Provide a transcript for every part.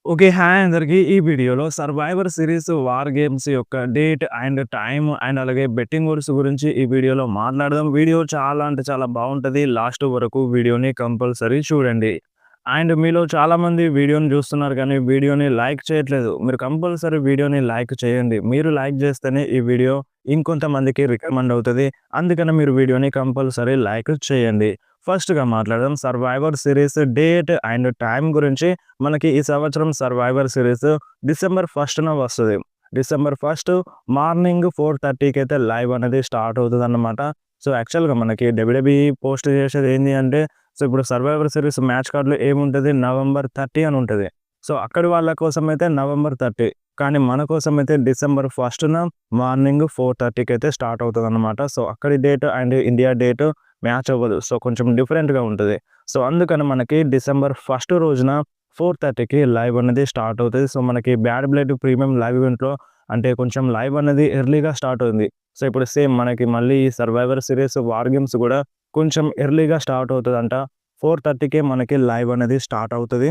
Okay. Hi అందరికి. ఈ వీడియోలో 'సర్వైవర్' సీరీస్ 'వార్ గేమ్స్' యొక్క డేట్ అండ్ టైమ్ అండ్ అలాగే బెట్టింగ్ ఓడ్స్ గురించి ఈ వీడియోలో మాట్లాడదాం. వీడియో చాలా అంటే చాలా బావుంటది. లాస్ట్ వరకు వీడియోని కంపల్సరీ చూడండి. అండ్ మీలో చాలామంది వీడియోని చూస్తున్నారు కానీ వీడియోని లైక్ చేయట్లేదు. మీరు కంపల్సరీ వీడియోని లైక్ చేయండి. మీరు లైక్ చేస్తేనే ఈ వీడియో ఇంకొంతమందికి రికమెండ్ అవుతది. అందుకని మీరు వీడియోని కంపల్సరీ లైక్ చేయండి. ఫస్ట్‌గా మాట్లాడదాం 'Survivor' series date and time గురించి. మనకి ఈ సంవత్సరం 'సర్వైవర్' సీరీస్ డిసెంబర్ 1న వస్తది. డిసెంబర్ 1 మార్నింగ్ 4:30కి అయితే లైవ్ అనేది స్టార్ట్ అవుతదన్నమాట. సో, యాక్చువల్‌గా మనకి డబ్ల్యూడబ్ల్యూఈ పోస్ట్ చేసేది ఏంది అంటే, సో, ఇప్పుడు 'సర్వైవర్' సీరీస్ మ్యాచ్ కార్డ్‌లో ఏముంటది నవంబర్ 30 అని ఉంటది. సో, అక్కడి వాళ్ళ కోసమైతే నవంబర్ 30. కానీ మన కోసమైతే డిసెంబర్ 1న మార్నింగ్ 4:30కి అయితే స్టార్ట్ అవుతదన్నమాట. సో, అక్కడి date and India date match అవ్వదు. సో, కొంచెం డిఫరెంట్‌గా ఉంటది. సో, అందుకని మనకి డిసెంబర్ 1 రోజున 4:30కి లైవ్ అనేది స్టార్ట్ అవుతది. సో, మనకి బ్యాడ్ బ్లడ్ ప్రీమియం లైవ్ ఈవెంట్‌లో అంటే కొంచెం లైవ్ అనేది ఎర్లీగా స్టార్ట్ అవుతుంది. సో, ఇప్పుడు సేమ్ మనకి మళ్ళీ ఈ 'సర్వైవర్' సీరీస్ 'వార్ గేమ్స్' కూడా కొంచెం ఎర్లీగా స్టార్ట్ అవుతదంట. 4:30కే మనకి లైవ్ అనేది స్టార్ట్ అవుతది.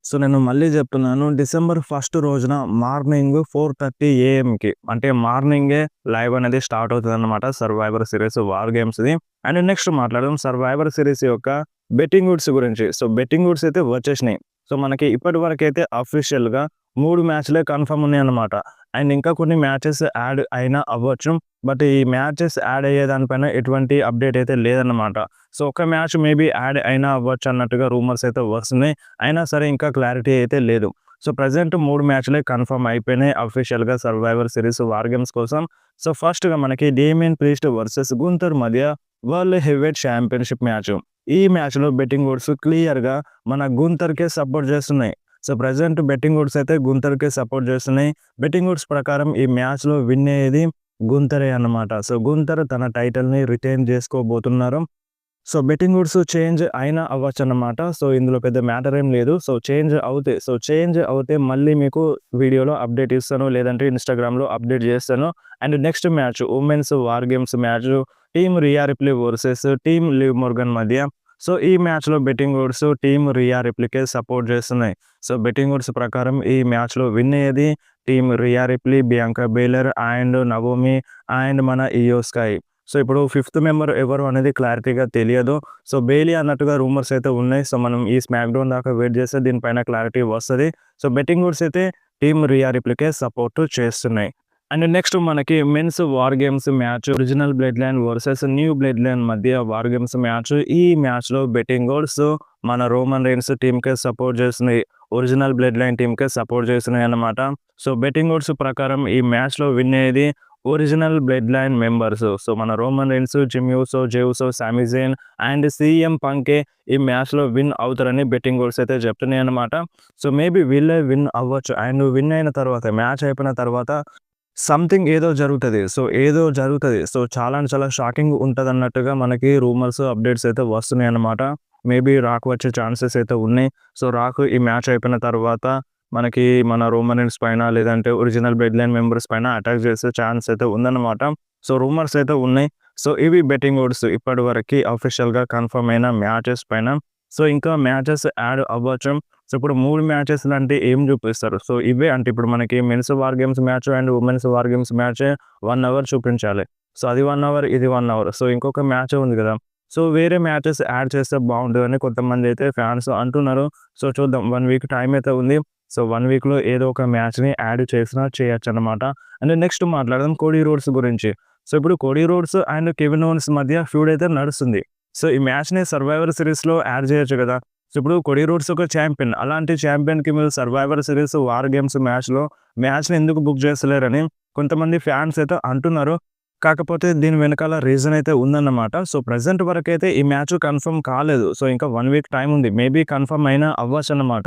సో, నేను మళ్ళీ చెప్తున్నాను. డిసెంబర్ 1 రోజున మార్నింగ్ 4:30 ఏఎంకి అంటే మార్నింగే లైవ్ అనేది స్టార్ట్ అవుతదన్నమాట 'సర్వైవర్' సీరీస్ 'వార్ గేమ్స్‌ది. అండ్ నెక్స్ట్ మాట్లాడదాం 'సర్వైవర్' సీరీస్ యొక్క బెట్టింగ్ ఓడ్స్ గురించి. సో, బెట్టింగ్ ఓడ్స్ అయితే వచ్చేసినాయి. సో, మనకి ఇప్పటి వరకైతే అఫీషియల్‌గా 3 మ్యాచ్‌లే కన్ఫర్మ్ ఉన్నాయన్నమాట. అండ్ ఇంకా కొన్ని మ్యాచెస్ యాడ్ అయినా అవ్వచ్చు. బట్ ఈ మ్యాచెస్ యాడ్ అయ్యే దానిపైన ఎటువంటి అప్డేట్ అయితే లేదన్నమాట. సో, ఒక మ్యాచ్ మేబీ యాడ్ అయినా అవ్వచ్చు అన్నట్టుగా రూమర్స్ అయితే వస్తున్నాయి. అయినా సరే ఇంకా క్లారిటీ అయితే లేదు. సో, ప్రెజెంట్ 3 మ్యాచ్‌లే కన్ఫర్మ్ అయిపోయినాయి అఫీషియల్‌గా 'సర్వైవర్' సీరీస్ 'వార్ గేమ్స్' కోసం. సో, ఫస్ట్‌గా మనకి డేమియన్ ప్రీస్ట్ వర్సెస్ గుంతర్ మధ్య వరల్డ్ హెవీవెయిట్ ఛాంపియన్‌షిప్ మ్యాచ్. ఈ మ్యాచ్‌లో బెట్టింగ్ ఓడ్స్ క్లియర్‌గా మన గుంతర్‌కే సపోర్ట్ చేస్తున్నాయి. సో, ప్రెజెంట్ బెట్టింగ్ ఓడ్స్ అయితే గుంతర్‌కే సపోర్ట్ చేస్తున్నాయి. బెట్టింగ్ ఓడ్స్ ప్రకారం ఈ మ్యాచ్‌లో విన్ అయ్యేది గుంతరే అన్నమాట. సో, గుంతర్ తన టైటిల్‌ని రిటైన్ చేసుకోబోతున్నారు. సో, బెట్టింగ్ ఓడ్స్ చేంజ్ అయినా అవ్వచ్చన్నమాట. సో, ఇందులో పెద్ద మ్యాటర్ ఏం లేదు. చేంజ్ అవుతే మళ్ళీ మీకు వీడియోలో అప్డేట్ ఇస్తాను. లేదంటే ఇన్‌స్టాగ్రామ్‌లో అప్డేట్ చేస్తాను. And next match women's war games match team Rhea Ripley versus team Liv Morgan మధ్య. సో, ఈ మ్యాచ్‌లో బెట్టింగ్ ఓడ్స్ టీమ్ రియా రిప్లీకే సపోర్ట్ చేస్తున్నాయి. సో, బెట్టింగ్ ఓడ్స్ ప్రకారం ఈ మ్యాచ్‌లో విన్ అయ్యేది team Rhea Ripley, Bianca Belair and Naomi and మన ఇయో స్కై. సో, ఇప్పుడు ఫిఫ్త్ మెంబర్ ఎవరు అనేది క్లారిటీగా తెలియదు. సో, బెయిలీ అన్నట్టుగా రూమర్స్ అయితే ఉన్నాయి. సో, మనం ఈ స్మాక్ డౌన్ దాకా వెయిట్ చేస్తే దీనిపైన క్లారిటీ వస్తది. సో, బెట్టింగ్ ఓడ్స్ అయితే టీమ్ రియా రిప్లీకే సపోర్ట్ చేస్తున్నాయి. అండ్ నెక్స్ట్ మనకి men's war games match original bloodline versus new bloodline మధ్య వార్ గేమ్స్ మ్యాచ్. ఈ మ్యాచ్‌లో బెట్టింగ్ ఓడ్స్ మన రోమన్ రెయిన్స్ టీమ్‌కే సపోర్ట్ చేస్తున్నాయి. ఒరిజినల్ బ్లడ్ లైన్ టీమ్‌కే సపోర్ట్ చేస్తున్నాయి అన్నమాట. సో, బెట్టింగ్ ఓడ్స్ ప్రకారం ఈ మ్యాచ్‌లో విన్ అయ్యేది original blood line members. So, మన రోమన్ రెయిన్స్, జిమ్ యూసో, జే యూసో, సామీ జేన్ అండ్ సీఎం పంకే ఈ మ్యాచ్‌లో విన్ అవుతారని బెట్టింగ్ ఓడ్స్ అయితే చెప్తున్నాయి అన్నమాట. సో, మేబీ వీళ్ళే విన్ అవ్వచ్చు. అండ్ విన్ అయిన తర్వాత మ్యాచ్ అయిపోయిన తర్వాత సంథింగ్ ఏదో జరుగుతది. ఏదో జరుగుతది. చాలా అంటే చాలా షాకింగ్ ఉంటదన్నట్టుగా మనకి రూమర్స్, అప్డేట్స్ అయితే వస్తున్నాయన్నమాట. మేబీ రాక్ వచ్చే ఛాన్సెస్ అయితే ఉన్నాయి. రాక్ ఈ మ్యాచ్ అయిపోయిన తర్వాత మనకి మన రోమనెన్స్ పైన లేదంటే ఒరిజినల్ బ్లడ్ లైన్ మెంబర్స్ పైన అటాక్ చేసే ఛాన్స్ అయితే ఉందన్నమాట. రూమర్స్ అయితే ఉన్నాయి. ఇవి బెట్టింగ్ ఓడ్స్ ఇప్పటివరకి అఫీషియల్‌గా కన్ఫర్మ్ అయిన మ్యాచెస్ పైన. ఇంకా మ్యాచెస్ యాడ్ అవ్వచ్చు. ఇప్పుడు 3 మ్యాచెస్‌లంటే ఏం చూపిస్తారు? ఇవే అంటే ఇప్పుడు మనకి men's war games match and women's war games match 1 hour చూపించాలి. అది 1 అవర్, ఇది 1 అవర్. ఇంకొక మ్యాచ్ ఉంది గదా! వేరే మ్యాచెస్ యాడ్ చేస్తే బావుంటదని కొంతమందైతే ఫ్యాన్స్ అంటున్నారు. చూద్దాం 1 వీక్ టైమ్ అయితే ఉంది. 1 వీక్‌లో ఏదో ఒక మ్యాచ్‌ని యాడ్ చేసినా చేయొచ్చన్నమాట. అండ్ నెక్స్ట్ మాట్లాడదాం కోడీ రోడ్స్ గురించి. ఇప్పుడు Cody roads and Kevin ovens మధ్య ఫ్యూడ్ అయితే నడుస్తుంది. ఈ మ్యాచ్‌ని సర్వైవర్ సీరీస్‌లో యాడ్ చేయొచ్చు గదా! ఇప్పుడు కొడీ రోడ్స్ ఒక ఛాంపియన్. అలాంటి ఛాంపియన్‌కి మీరు సర్వైవర్ సీరీస్ వార్ గేమ్స్ మ్యాచ్‌ని ఎందుకు బుక్ చేస్తలేరని కొంతమంది ఫ్యాన్స్ అయితే అంటున్నారు. కాకపోతే దీని వెనకాల రీజన్ అయితే ఉందన్నమాట. ప్రెజెంట్ వరకైతే ఈ మ్యాచ్ కన్ఫర్మ్ కాలేదు. ఇంకా 1 వీక్ టైమ్ ఉంది. మేబీ కన్ఫర్మ్ అయినా అవ్వచ్చన్నమాట.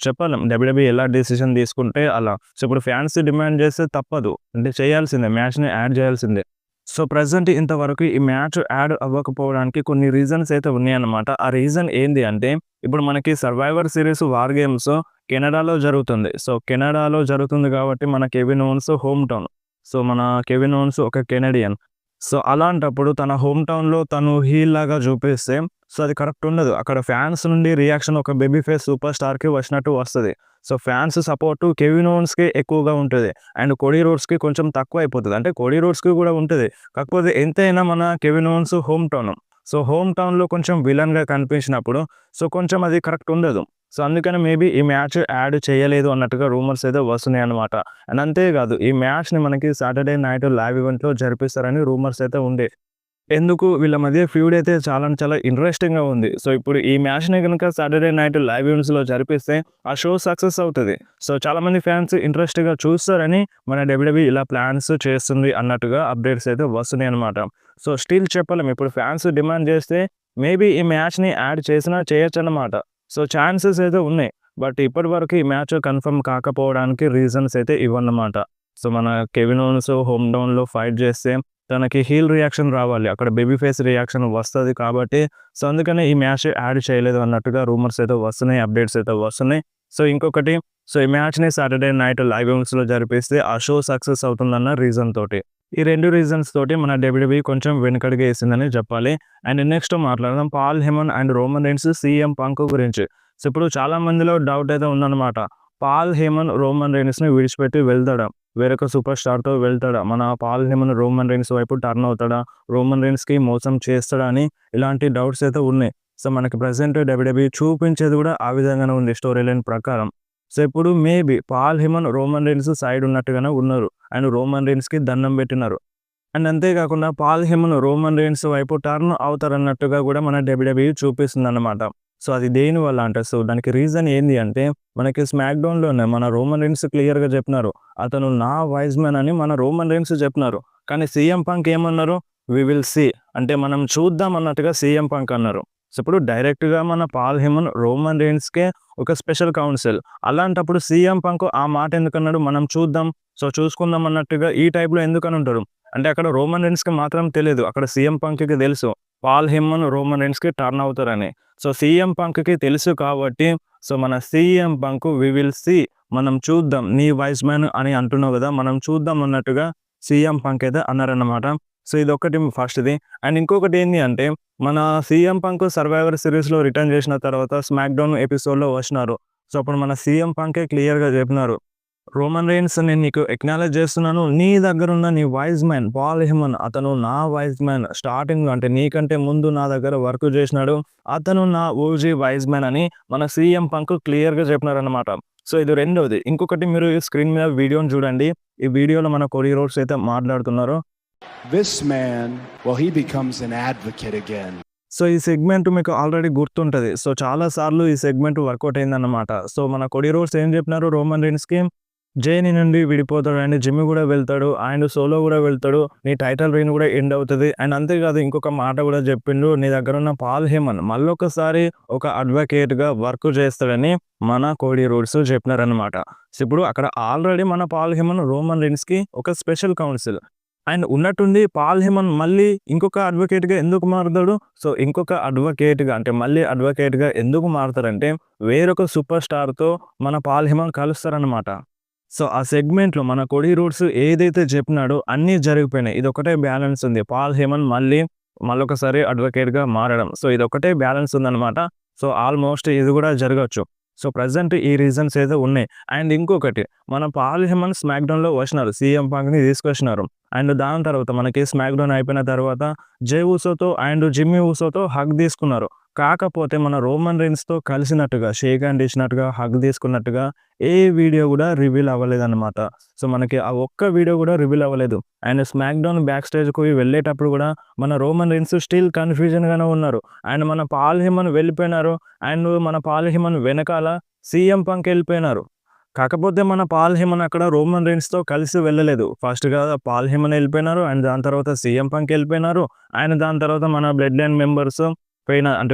చెప్పలేం డబ్ల్యూడబ్ల్యూఈ ఎలా డెసిషన్ తీసుకుంటే అలా. ఇప్పుడు ఫ్యాన్స్ డిమాండ్ చేస్తే తప్పదు. అంటే చేయాల్సిందే. మ్యాచ్‌ని యాడ్ చేయాల్సిందే. ప్రెజెంట్ ఇంతవరకు ఈ మ్యాచ్ యాడ్ అవ్వకపోవడానికి కొన్ని రీజన్స్ అయితే ఉన్నాయన్నమాట. ఆ రీజన్ ఏంది అంటే, ఇప్పుడు మనకి 'సర్వైవర్' సీరీస్ 'వార్ గేమ్స్' కెనడాలో జరుగుతుంది. కెనడాలో జరుగుతుంది కాబట్టి మన కెవిన్ ఓవెన్స్ హోమ్ టౌన్. మన కెవిన్ ఓవెన్స్ ఒక కెనడియన్. సో, అలాంటప్పుడు తన హోమ్ టౌన్‌లో తను హీల్ లాగా చూపిస్తే సో, అది కరెక్ట్ ఉండదు. అక్కడ ఫ్యాన్స్ నుండి రియాక్షన్ ఒక బేబీ ఫేస్ సూపర్ స్టార్‌కి వచ్చినట్టు వస్తది. సో, ఫ్యాన్స్ సపోర్టు కెవిన్ ఓవెన్స్‌కి ఎక్కువగా ఉంటది. అండ్ కోడీ రోడ్స్‌కి కొంచెం తక్కువైపోతది. అంటే కోడీ రోడ్స్‌కి కూడా ఉంటది. కాకపోతే ఎంతైనా మన Kevin ovens home town. So, home టౌన్‌లో కొంచెం విలన్‌గా కనిపించినప్పుడు సో, కొంచెం అది కరెక్ట్ ఉండదు. సో, అందుకని మేబీ ఈ మ్యాచ్ యాడ్ చేయలేదు అన్నట్టుగా రూమర్స్ అయితే వస్తున్నాయన్నమాట. అండ్ అంతేకాదు ఈ మ్యాచ్‌ని మనకి సాటర్‌డే నైట్ లైవ్ ఈవెంట్‌లో జరిపిస్తారని రూమర్స్ అయితే ఉండే. ఎందుకు వీళ్ళ మధ్య ఫ్యూడ్ అయితే చాలా అంటే చాలా ఇంట్రెస్టింగ్‌గా ఉంది. సో, ఇప్పుడు ఈ మ్యాచ్‌ని గనుక సాటర్‌డే నైట్ లైవ్ ఈవెంట్స్‌లో జరిపిస్తే ఆ షో సక్సెస్ అవుతది. సో, చాలామంది ఫ్యాన్స్ ఇంట్రెస్ట్‌గా చూస్తారని మన డబ్ల్యూడబ్ల్యూఈ ఇలా ప్లాన్స్ చేస్తుంది అన్నట్టుగా అప్డేట్స్ అయితే వస్తున్నాయన్నమాట. సో, స్టిల్ చెప్పలేం. ఇప్పుడు ఫ్యాన్స్ డిమాండ్ చేస్తే మేబీ ఈ మ్యాచ్‌ని యాడ్ చేసినా చేయొచ్చన్నమాట. సో, ఛాన్సెస్ అయితే ఉన్నాయి. బట్ ఇప్పటివరకు ఈ మ్యాచ్ కన్ఫర్మ్ కాకపోవడానికి రీజన్స్ అయితే ఇవన్నమాట. సో, మన కెవిన్ ఓవెన్స్ హోమ్ టౌన్‌లో ఫైట్ చేస్తే తనకి హీల్ రియాక్షన్ రావాలి. అక్కడ బేబీ ఫేస్ రియాక్షన్ వస్తది కాబట్టి సో, అందుకనే ఈ మ్యాచ్ యాడ్ చేయలేదు అన్నట్టుగా రూమర్స్ అయితే వస్తున్నాయి. అప్డేట్స్ అయితే వస్తున్నాయి. సో, ఇంకొకటి సో, ఈ మ్యాచ్‌ని సాటర్‌డే నైట్ లైవ్ ఈవెంట్స్‌లో జరిపిస్తే ఆ షో సక్సెస్ అవుతుందన్న రీజన్ తోటి. ఈ 2 రీజన్స్ తోటి మన డబ్ల్యూడబ్ల్యూఈ కొంచెం వెనకడుగేసిందని చెప్పాలి. అండ్ నెక్స్ట్ మాట్లాడదాం Paul Heyman and Roman Reigns, CM Punk గురించి. సో, ఇప్పుడు చాలా మందిలో డౌట్ అయితే ఉందన్నమాట. పాల్ హేమన్ రోమన్ రైన్స్‌ని విడిచిపెట్టి వెళ్తాడా? వేరొక సూపర్ స్టార్‌తో వెళ్తాడా? మన పాల్ హేమన్ రోమన్ రైన్స్ వైపు టర్న్ అవుతాడా? రోమన్ రైన్స్‌కి మోసం చేస్తాడా? అని ఇలాంటి డౌట్స్ అయితే ఉన్నాయి. సో, మనకి ప్రెజెంట్ డబ్ల్యూడబ్ల్యూఈ చూపించేది కూడా ఆ విధంగానే ఉంది స్టోరీ లైన్ ప్రకారం. సో, ఇప్పుడు maybe Paul Heyman Roman Reigns side ఉన్నట్టుగానే ఉన్నారు. అండ్ రోమన్ రైన్స్‌కి దండం పెట్టినారు. అండ్ అంతేకాకుండా పాల్ హేమన్ రోమన్ రైన్స్ వైపు టర్న్ అవుతారన్నట్టుగా కూడా మన డబ్ల్యూడబ్ల్యూఈ చూపిస్తుందన్నమాట. సో, అది దేనివల్ల అంటే సో, దానికి రీజన్ ఏంది అంటే మనకి స్మాక్ డౌన్‌లోనే మన రోమన్ రైన్స్ క్లియర్‌గా చెప్పినారు. అతను నా వైస్ మ్యాన్ అని మన రోమన్ రైన్స్ చెప్పినారు. కానీ సీఎం పంక్ ఏమన్నారు? వి విల్ సీ అంటే మనం చూద్దాం అన్నట్టుగా సీఎం పంక్ అన్నారు. సో, ఇప్పుడు డైరెక్ట్‌గా మన పాల్ హేమన్ రోమన్ రైన్స్‌కే ఒక స్పెషల్ కౌన్సిల్. అలాంటప్పుడు సీఎం పంక్ ఆ మాట ఎందుకన్నాడు? మనం చూద్దాం, సో, చూసుకుందాం అన్నట్టుగా ఈ టైప్‌లో ఎందుకని ఉంటారు? అంటే అక్కడ రోమన్ రైన్స్‌కి మాత్రం తెలీదు. అక్కడ సీఎం పంక్‌కి తెలుసు. పాల్ హేమన్ రోమన్ రైన్స్‌కి టర్న్ అవుతారని. సో, సీఎం పంక్‌కి తెలుసు కాబట్టి సో, మన CM Punk we will see మనం చూద్దాం. నీ వైస్ మ్యాన్ అని అంటున్నావు గదా! మనం చూద్దాం అన్నట్టుగా సీఎం పంక్ అయితే అన్నారన్నమాట. సో, ఇదొక్కటి ఫస్ట్‌ది. అండ్ ఇంకొకటి ఏంది అంటే మన సీఎం పంక్ సర్వైవర్ సీరీస్‌లో రిటర్న్ చేసిన తర్వాత స్మాక్ డౌన్ ఎపిసోడ్‌లో వచ్చినారు. సో, అప్పుడు మన సీఎం పంకే క్లియర్‌గా చెప్పినారు. రోమన్ రైన్స్ నేను నీకు అక్నాలెడ్జ్ చేస్తున్నాను. నీ దగ్గరున్న నీ వైస్ మ్యాన్ పాల్ హేమన్ అతను నా వైస్ మ్యాన్. స్టార్టింగ్‌లో అంటే నీకంటే ముందు నా దగ్గర వర్క్ చేసినాడు. అతను నా ఓజీ వైస్ మ్యాన్ అని మన సీఎం పంక్ క్లియర్‌గా చెప్పినారన్నమాట. సో, ఇది రెండోది. ఇంకొకటి మీరు స్క్రీన్ మీద వీడియోని చూడండి. ఈ వీడియోలో మన కోడీ రోడ్స్ అయితే మాట్లాడుతున్నారు. This man, well, he becomes an advocate again. So, ఈ సెగ్మెంట్ మీకు ఆల్రెడీ గుర్తుంటది. సో, చాలా సార్లు ఈ సెగ్మెంట్ వర్కౌట్ అయిందన్నమాట. సో, మన కోడీ రోడ్స్ ఏం చెప్పినారు రోమన్ రైన్స్‌కి జేనీ నుండి విడిపోతాడు అండ్ జిమ్మీ కూడా వెళ్తాడు. అండ్ సోలో కూడా వెళ్తాడు. నీ టైటిల్ రెయిన్ కూడా ఎండ్ అవుతది. అండ్ అంతేకాదు ఇంకొక మాట కూడా చెప్పిండు. నీ దగ్గరున్న పాల్ హేమన్ మళ్ళొకసారి ఒక అడ్వకేట్‌గా వర్క్ చేస్తాడని మన కోడీ రోడ్స్ చెప్పినారన్నమాట. సో, ఇప్పుడు అక్కడ ఆల్రెడీ మన పాల్ హేమన్ రోమన్ రైన్స్‌కి ఒక స్పెషల్ కౌన్సిల్. అండ్ ఉన్నట్టుండి పాల్ హేమన్ మళ్ళీ ఇంకొక అడ్వకేట్‌గా ఎందుకు మారుతాడు? సో, ఇంకొక అడ్వకేట్‌గా అంటే మళ్ళీ అడ్వకేట్‌గా ఎందుకు మారుతారంటే వేరొక సూపర్ స్టార్‌తో మన పాల్ హేమన్ కలుస్తారన్నమాట. సో, ఆ సెగ్మెంట్‌లో మన కోడీ రోడ్స్ ఏదైతే చెప్పినాడో అన్నీ జరిగిపోయినాయి. ఇదొక్కటే బ్యాలెన్స్ ఉంది. పాల్ హేమన్ మళ్ళొకసారి అడ్వకేట్‌గా మారడం. సో, ఇదొక్కటే బ్యాలెన్స్ ఉందన్నమాట. సో, ఆల్‌మోస్ట్ ఇది కూడా జరగొచ్చు. సో, ప్రెజెంట్ ఈ రీజన్స్ అయితే ఉన్నాయి. అండ్ ఇంకొకటి మన పాల్ హేమన్ స్మాక్ డౌన్‌లో వచ్చినారు. సీఎం పంక్‌ని తీసుకొచ్చినారు. అండ్ దాని తర్వాత మనకి స్మాక్ డౌన్ అయిపోయిన తర్వాత జే ఊసోతో అండ్ జిమ్మీ ఊసోతో హగ్ తీసుకున్నారు. కాకపోతే మన రోమన్ రైన్స్‌తో కలిసినట్టుగా, షేక్ హ్యాండ్ ఇచ్చినట్టుగా, హగ్ తీసుకున్నట్టుగా ఏ వీడియో కూడా రివీల్ అవ్వలేదన్నమాట. సో, మనకి ఆ ఒక్క వీడియో కూడా రివీల్ అవ్వలేదు. అండ్ స్మాక్ డౌన్ బ్యాక్ స్టేజ్‌కి వెళ్ళేటప్పుడు కూడా మన రోమన్ రైన్స్ స్టిల్ కన్‌ఫ్యూజన్‌గానే ఉన్నారు. అండ్ మన పాల్ హేమన్ వెళ్ళిపోయినారు. అండ్ మన పాల్ హేమన్ వెనకాల సీఎం పంక్ వెళ్ళిపోయినారు. కాకపోతే మన పాల్ హేమన్ అక్కడ రోమన్ రైన్స్‌తో కలిసి వెళ్ళలేదు. ఫస్ట్‌గా పాల్ హేమన్ వెళ్ళిపోయినారు. అండ్ దాని తర్వాత సీఎం పంక్ వెళ్ళిపోయినారు. అండ్ దాని తర్వాత మన బ్లడ్ లైన్ మెంబర్స్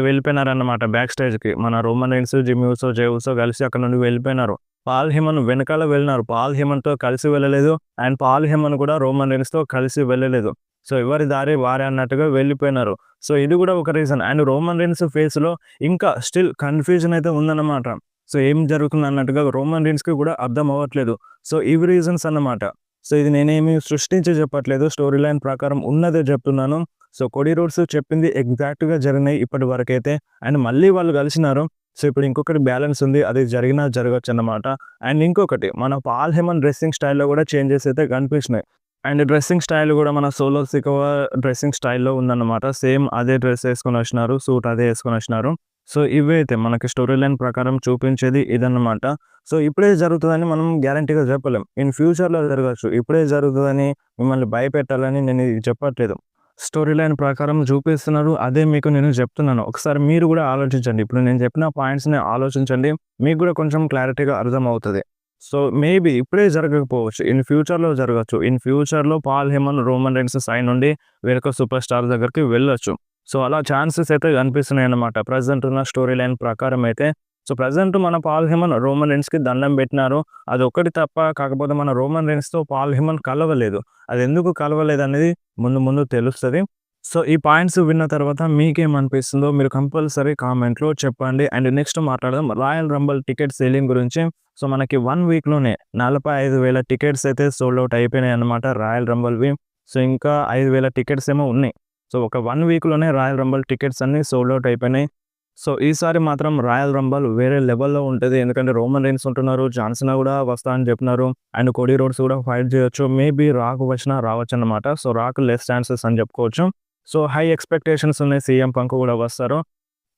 వెళ్ళిపోయినారన్నమాట బ్యాక్ స్టేజ్‌కి. మన రోమన్ రైన్స్, జిమ్మీ ఊసో, జే ఊసో కలిసి అక్కడ నుండి వెళ్ళిపోయినారు. పాల్ హేమన్ వెనకాల వెళ్ళినారు. పాల్ హేమన్‌తో కలిసి వెళ్ళలేదు. అండ్ పాల్ హేమన్ కూడా రోమన్ రైన్స్‌తో కలిసి వెళ్ళలేదు. సో, ఎవరి దారి వారే అన్నట్టుగా వెళ్ళిపోయినారు. సో, ఇది కూడా ఒక రీజన్. అండ్ రోమన్ రైన్స్ ఫేస్‌లో ఇంకా స్టిల్ కన్‌ఫ్యూజన్ అయితే ఉందన్నమాట. సో, ఏం జరుగుతుంది అన్నట్టుగా రోమన్ రైన్స్‌కి కూడా అర్థం అవ్వట్లేదు. సో, ఇవి రీజన్స్ అన్నమాట. సో ఇది నేనేమి సృష్టించి చెప్పట్లేదు. స్టోరీ లైన్ ప్రకారం ఉన్నదే చెప్తున్నాను. సో కోడీ రోడ్స్ చెప్పింది ఎగ్జాక్ట్‌గా జరిగినాయి ఇప్పటి వరకైతే. అండ్ మళ్ళీ వాళ్ళు కలిసినారు. సో ఇప్పుడు ఇంకొకటి బ్యాలెన్స్ ఉంది. అది జరిగినా జరగొచ్చన్నమాట. అండ్ ఇంకొకటి మన పాల్ హేమన్ డ్రెస్సింగ్ స్టైల్‌లో కూడా చేంజెస్ అయితే కనిపించినాయి. అండ్ డ్రెస్సింగ్ స్టైల్ కూడా మన సోలో సికవా డ్రెస్సింగ్ స్టైల్‌లో ఉందన్నమాట. సేమ్ అదే డ్రెస్ ఏసుకొనొచ్చినారు. సూట్ అదే ఏసుకొనొచ్చినారు. సో ఇవే అయితే మనకి స్టోరీ లైన్ ప్రకారం చూపించేది ఇదన్నమాట. సో ఇప్పుడే జరుగుతదని మనం గ్యారంటీగా చెప్పలేం. ఇన్ ఫ్యూచర్‌లో జరగొచ్చు. ఇప్పుడే జరుగుతదని మిమ్మల్ని భయపెట్టాలని నేను ఇది చెప్పట్లేదు. స్టోరీ లైన్ ప్రకారం చూపిస్తున్నారు. అదే మీకు నేను చెప్తున్నాను. ఒకసారి మీరు కూడా ఆలోచించండి. ఇప్పుడు నేను చెప్పిన పాయింట్స్‌ని ఆలోచించండి. మీకు కూడా కొంచెం క్లారిటీగా అర్థమవుతది. సో మేబీ ఇప్పుడే జరగకపోవచ్చు. ఇన్ ఫ్యూచర్‌లో జరగొచ్చు. ఇన్ ఫ్యూచర్‌లో Paul Heyman, Roman Reigns side నుండి వేరొక సూపర్ స్టార్ దగ్గరికి వెళ్ళొచ్చు. సో అలా ఛాన్సెస్ అయితే కనిపిస్తున్నాయన్నమాట. ప్రెజెంట్ ఉన్న స్టోరీ లైన్ ప్రకారం అయితే. సో ప్రెజెంట్ మన పాల్ హేమన్, రోమన్ రీన్స్‌కి దండం పెట్టినారు. అదొక్కటి తప్ప కాకపోతే మన రోమన్ రీన్స్‌తో పాల్ హేమన్ కలవలేదు. అదెందుకు కలవలేదనేది ముందు ముందు తెలుస్తది. సో ఈ పాయింట్స్ విన్న తర్వాత మీకేమనిపిస్తుందో మీరు కంపల్సరీ కామెంట్‌లో చెప్పండి. అండ్ నెక్స్ట్ మాట్లాడదాం రాయల్ రంబుల్ టికెట్ సేలింగ్ గురించి. సో మనకి 1 వీక్‌లోనే 45,000 టికెట్స్ అయితే సోల్డ్ ఔట్ అయిపోయినాయన్నమాట రాయల్ రంబుల్‌వి. సో ఇంకా 5,000 టికెట్స్ ఏమో ఉన్నాయి. సో ఒక 1 వీక్‌లోనే రాయల్ రంబుల్ టికెట్స్ అన్నీ సోల్డ్ ఔట్ అయిపోయినాయి. సో ఈసారి మాత్రం రాయల్ రంబుల్ వేరే లెవెల్‌లో ఉంటది. ఎందుకంటే రోమన్ రీన్స్ ఉంటున్నారు. జాన్ సీనా కూడా వస్తా అని చెప్పినారు. అండ్ కోడీ రోడ్స్ కూడా ఫైట్ చేయొచ్చు. మేబీ రాక్ వచ్చినా రావచ్చన్నమాట. సో రాక్ లెస్ ఛాన్సెస్ అని చెప్పుకోవచ్చు. సో హై ఎక్స్‌పెక్టేషన్స్ ఉన్నాయి. సీఎం పంక్ కూడా వస్తారు.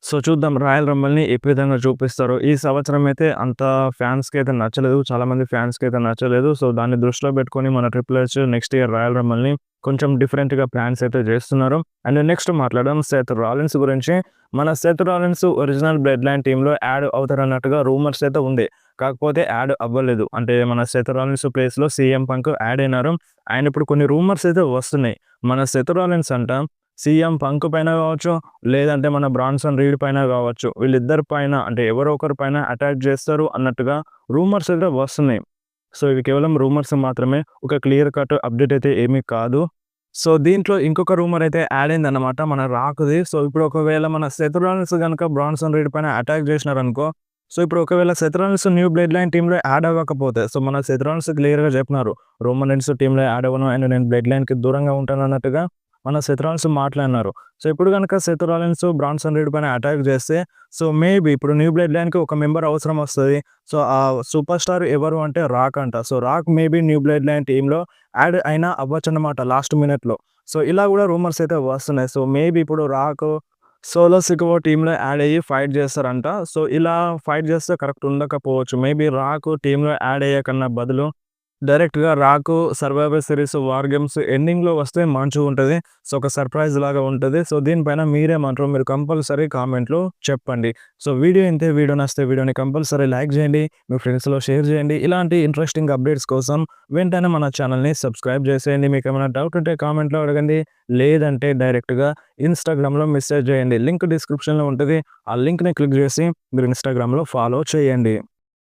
సో చూద్దాం రాయల్ రంబుల్‌ని ఏ విధంగా చూపిస్తారో. ఈ సంవత్సరం అయితే అంత ఫ్యాన్స్‌కైతే నచ్చలేదు. చాలామంది ఫ్యాన్స్‌కైతే నచ్చలేదు. సో దాన్ని దృష్టిలో పెట్టుకొని మన Triple H next year Royal రంబుల్‌ని కొంచెం డిఫరెంట్‌గా ప్లాన్స్ అయితే చేస్తున్నారు. అండ్ నెక్స్ట్ మాట్లాడదాం సెత్ రాలిన్స్ గురించి. మన Seth Rollins original bloodline టీమ్‌లో యాడ్ అవుతారన్నట్టుగా రూమర్స్ అయితే ఉంది. కాకపోతే యాడ్ అవ్వలేదు. అంటే మన సెత్ రాలిన్స్ ప్లేస్‌లో సీఎం పంక్ యాడ్ అయినారు. అండ్ ఇప్పుడు కొన్ని రూమర్స్ అయితే వస్తున్నాయి. మన సెత్ రాలిన్స్ అంట సీఎం పంక్ పైన కావచ్చు, లేదంటే మన బ్రాన్సన్ రీడ్ పైన కావచ్చు. వీళ్ళిద్దరి పైన అంటే ఎవరో ఒకరి పైన అటాక్ చేస్తారు అన్నట్టుగా రూమర్స్ అయితే వస్తున్నాయి. సో ఇవి కేవలం రూమర్స్ మాత్రమే. ఒక క్లియర్ కట్ అప్డేట్ అయితే ఏమీ కాదు. సో దీంట్లో ఇంకొక రూమర్ అయితే యాడ్ అయిందన్నమాట మన రాక్‌ది. సో ఇప్పుడు ఒకవేళ మన సెత్ రాలిన్స్ గనుక బ్రాన్సన్ రీడ్ పైన అటాక్ చేసినారనుకో, సో ఇప్పుడు ఒకవేళ Seth Rollins new bloodline టీమ్‌లో యాడ్ అవ్వకపోతే, సో మన సెత్ రాలిన్స్ క్లియర్‌గా చెప్పినారు. రోమన్ రీన్స్ టీమ్‌లో యాడ్ అవ్వను అండ్ నేను బ్లడ్ లైన్‌కి దూరంగా ఉంటానన్నట్టుగా మన సెత్ రాలిన్స్ మాట్లాడినారు. సో ఇప్పుడు గనుక సెత్ రాలిన్స్ బ్రాన్సన్ రీడ్ పైన అటాక్ చేస్తే, సో మేబీ ఇప్పుడు న్యూ బ్లడ్ లైన్‌కి ఒక మెంబర్ అవసరం వస్తది. సో ఆ సూపర్ స్టార్ ఎవరు అంటే రాక్ అంట. So rock maybe new bloodline టీమ్‌లో యాడ్ అయినా అవ్వచ్చన్నమాట లాస్ట్ మినిట్‌లో. సో ఇలా కూడా రూమర్స్ అయితే వస్తున్నాయి. సో మేబీ ఇప్పుడు రాక్ సోలో సికవో టీమ్‌లో యాడ్ అయ్యి ఫైట్ చేస్తారంట. సో ఇలా ఫైట్ చేస్తే కరెక్ట్ ఉండకపోవచ్చు. మేబీ రాక్ టీమ్‌లో యాడ్ అయ్యే కన్నా బదులు డైరెక్ట్‌గా రాకు సర్వైవర్ సిరీస్ వార్ గేమ్స్ ఎండింగ్‌లో వస్తే మంచిగుంటది. సో ఒక సర్ప్రైజ్ లాగా ఉంటది. సో దీనిపైన మీరేమంటారో మీరు కంపల్సరీ కామెంట్‌లో చెప్పండి. సో వీడియో ఇంతే. వీడియో నచ్చితే వీడియోని కంపల్సరీ లైక్ చేయండి. మీ ఫ్రెండ్స్‌లో షేర్ చేయండి. ఇలాంటి ఇంట్రెస్టింగ్ అప్డేట్స్ కోసం వెంటనే మన ఛానల్‌ని సబ్స్క్రైబ్ చేసేయండి. మీకేమైనా డౌట్ ఉంటే కామెంట్‌లో అడగండి. లేదంటే డైరెక్ట్‌గా ఇన్‌స్టాగ్రామ్‌లో మెసేజ్ చేయండి. లింక్ డిస్క్రిప్షన్‌లో ఉంటది. ఆ లింక్‌ని క్లిక్ చేసి మీరు ఇన్‌స్టాగ్రామ్‌లో ఫాలో చేయండి.